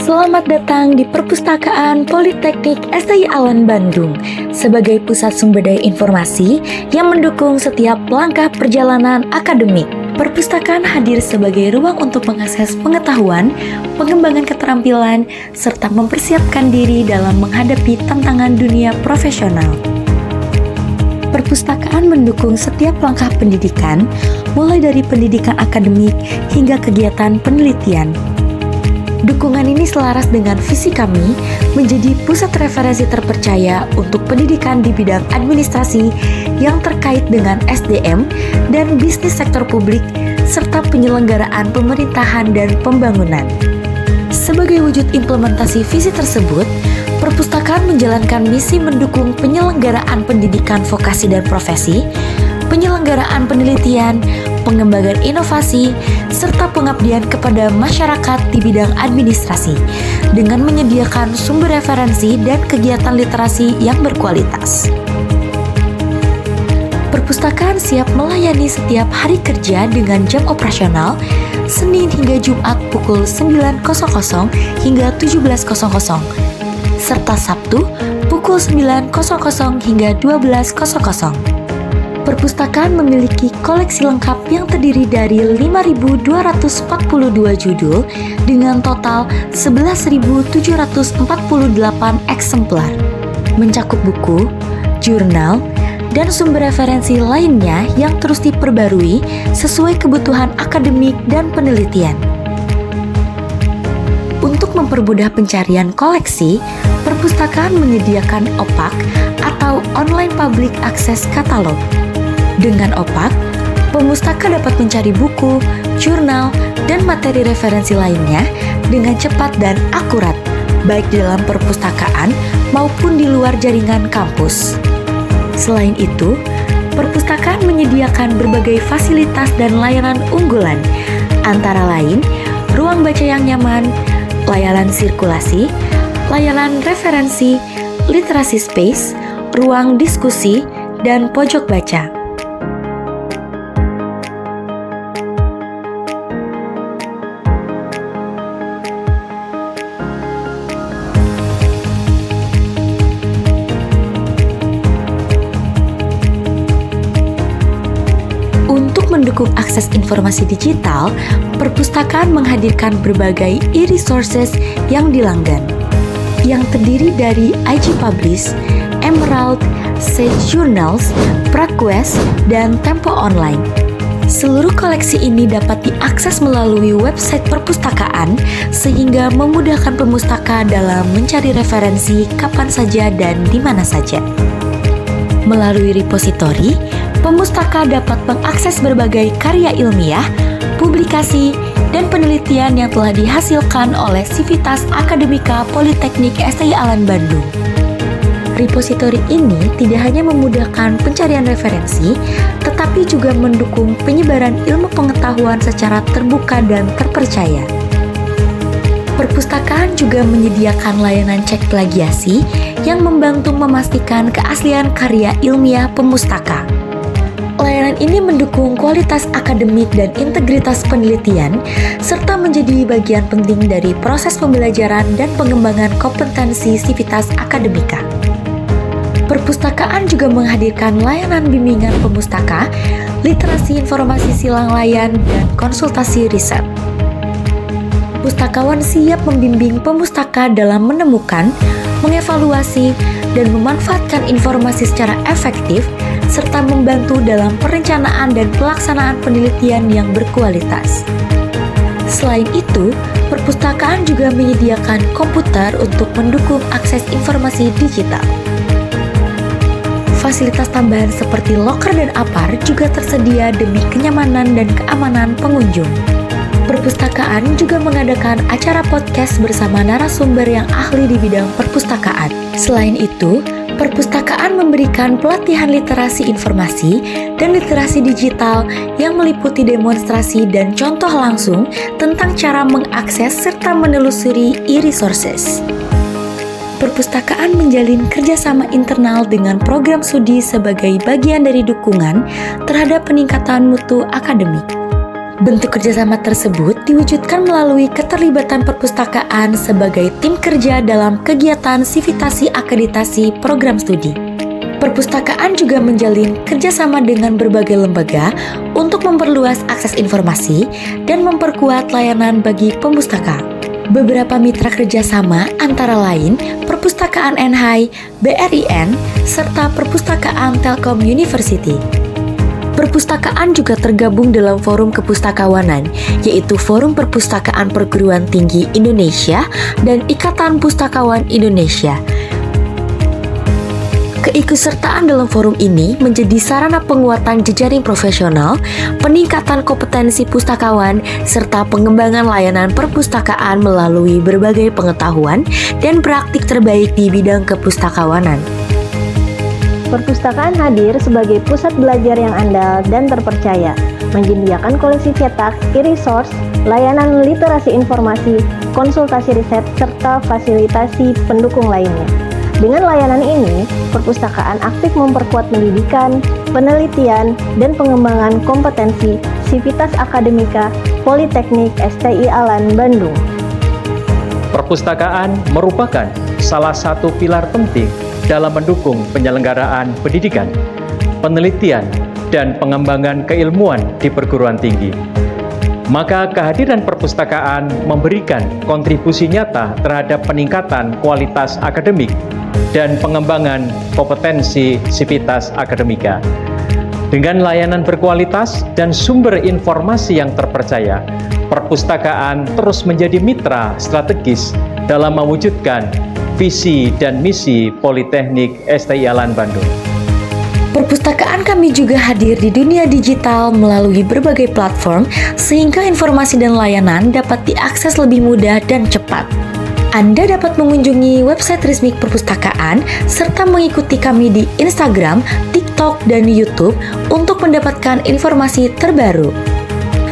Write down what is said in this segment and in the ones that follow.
Selamat datang di Perpustakaan Politeknik STI Alan Bandung sebagai pusat sumber daya informasi yang mendukung setiap langkah perjalanan akademik. Perpustakaan hadir sebagai ruang untuk mengakses pengetahuan, pengembangan keterampilan, serta mempersiapkan diri dalam menghadapi tantangan dunia profesional. Perpustakaan mendukung setiap langkah pendidikan, mulai dari pendidikan akademik hingga kegiatan penelitian. Dukungan ini selaras dengan visi kami menjadi pusat referensi terpercaya untuk pendidikan di bidang administrasi yang terkait dengan SDM dan bisnis sektor publik serta penyelenggaraan pemerintahan dan pembangunan. Sebagai wujud implementasi visi tersebut, perpustakaan menjalankan misi mendukung penyelenggaraan pendidikan vokasi dan profesi, penyelenggaraan penelitian, pengembangan inovasi, serta pengabdian kepada masyarakat di bidang administrasi dengan menyediakan sumber referensi dan kegiatan literasi yang berkualitas. Perpustakaan siap melayani setiap hari kerja dengan jam operasional Senin hingga Jumat pukul 9.00 hingga 17.00, serta Sabtu pukul 9.00 hingga 12.00. Perpustakaan memiliki koleksi lengkap yang terdiri dari 5.242 judul dengan total 11.748 eksemplar, mencakup buku, jurnal, dan sumber referensi lainnya yang terus diperbarui sesuai kebutuhan akademik dan penelitian. Untuk mempermudah pencarian koleksi, perpustakaan menyediakan OPAC atau Online Public Access Catalog. Dengan OPAC, pemustaka dapat mencari buku, jurnal, dan materi referensi lainnya dengan cepat dan akurat, baik di dalam perpustakaan maupun di luar jaringan kampus. Selain itu, perpustakaan menyediakan berbagai fasilitas dan layanan unggulan, antara lain ruang baca yang nyaman, layanan sirkulasi, layanan referensi, literasi space, ruang diskusi, dan pojok baca. Untuk mendukung akses informasi digital, perpustakaan menghadirkan berbagai e-resources yang dilanggan, yang terdiri dari IG Publish, Emerald, Sage Journals, PraQuest, dan Tempo Online. Seluruh koleksi ini dapat diakses melalui website perpustakaan sehingga memudahkan pemustaka dalam mencari referensi kapan saja dan di mana saja. Melalui repositori, pemustaka dapat mengakses berbagai karya ilmiah, publikasi, dan penelitian yang telah dihasilkan oleh Sivitas Akademika Politeknik STI Alan Bandung. Repositori ini tidak hanya memudahkan pencarian referensi, tetapi juga mendukung penyebaran ilmu pengetahuan secara terbuka dan terpercaya. Perpustakaan juga menyediakan layanan cek plagiasi yang membantu memastikan keaslian karya ilmiah pemustaka. Layanan ini mendukung kualitas akademik dan integritas penelitian, serta menjadi bagian penting dari proses pembelajaran dan pengembangan kompetensi Sivitas Akademika. Perpustakaan juga menghadirkan layanan bimbingan pemustaka, literasi informasi silang layan, dan konsultasi riset. Pustakawan siap membimbing pemustaka dalam menemukan, mengevaluasi, dan memanfaatkan informasi secara efektif, serta membantu dalam perencanaan dan pelaksanaan penelitian yang berkualitas. Selain itu, perpustakaan juga menyediakan komputer untuk mendukung akses informasi digital. Fasilitas tambahan seperti loker dan apar juga tersedia demi kenyamanan dan keamanan pengunjung. Perpustakaan juga mengadakan acara podcast bersama narasumber yang ahli di bidang perpustakaan. Selain itu, perpustakaan memberikan pelatihan literasi informasi dan literasi digital yang meliputi demonstrasi dan contoh langsung tentang cara mengakses serta menelusuri e-resources. Perpustakaan menjalin kerjasama internal dengan program studi sebagai bagian dari dukungan terhadap peningkatan mutu akademik. Bentuk kerjasama tersebut diwujudkan melalui keterlibatan perpustakaan sebagai tim kerja dalam kegiatan sivitasi akreditasi program studi. Perpustakaan juga menjalin kerjasama dengan berbagai lembaga untuk memperluas akses informasi dan memperkuat layanan bagi pemustaka. Beberapa mitra kerjasama antara lain Perpustakaan NHI, BRIN, serta Perpustakaan Telkom University. Perpustakaan juga tergabung dalam forum kepustakawanan, yaitu Forum Perpustakaan Perguruan Tinggi Indonesia dan Ikatan Pustakawan Indonesia. Keikutsertaan dalam forum ini menjadi sarana penguatan jejaring profesional, peningkatan kompetensi pustakawan, serta pengembangan layanan perpustakaan melalui berbagai pengetahuan dan praktik terbaik di bidang kepustakawanan. Perpustakaan hadir sebagai pusat belajar yang andal dan terpercaya, menyediakan koleksi cetak, e-resource, layanan literasi informasi, konsultasi riset, serta fasilitasi pendukung lainnya. Dengan layanan ini, perpustakaan aktif memperkuat pendidikan, penelitian, dan pengembangan kompetensi Sivitas Akademika Politeknik STI Alan Bandung. Perpustakaan merupakan salah satu pilar penting dalam mendukung penyelenggaraan pendidikan, penelitian, dan pengembangan keilmuan di perguruan tinggi. Maka kehadiran perpustakaan memberikan kontribusi nyata terhadap peningkatan kualitas akademik dan pengembangan kompetensi sivitas akademika. Dengan layanan berkualitas dan sumber informasi yang terpercaya, perpustakaan terus menjadi mitra strategis dalam mewujudkan visi dan misi Politeknik STI Alan Bandung. Perpustakaan kami juga hadir di dunia digital melalui berbagai platform sehingga informasi dan layanan dapat diakses lebih mudah dan cepat. Anda dapat mengunjungi website resmi perpustakaan serta mengikuti kami di Instagram, TikTok, dan YouTube untuk mendapatkan informasi terbaru.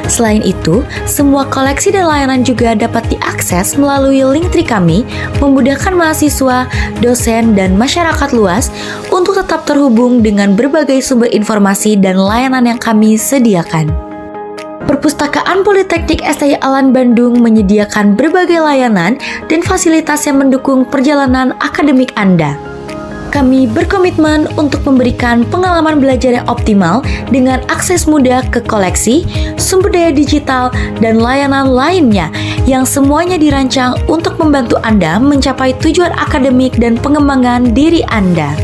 Selain itu, semua koleksi dan layanan juga dapat diakses melalui Linktree kami, memudahkan mahasiswa, dosen, dan masyarakat luas untuk tetap terhubung dengan berbagai sumber informasi dan layanan yang kami sediakan. Perpustakaan Politeknik STI Alan Bandung menyediakan berbagai layanan dan fasilitas yang mendukung perjalanan akademik Anda. Kami berkomitmen untuk memberikan pengalaman belajar yang optimal dengan akses mudah ke koleksi, sumber daya digital, dan layanan lainnya yang semuanya dirancang untuk membantu Anda mencapai tujuan akademik dan pengembangan diri Anda.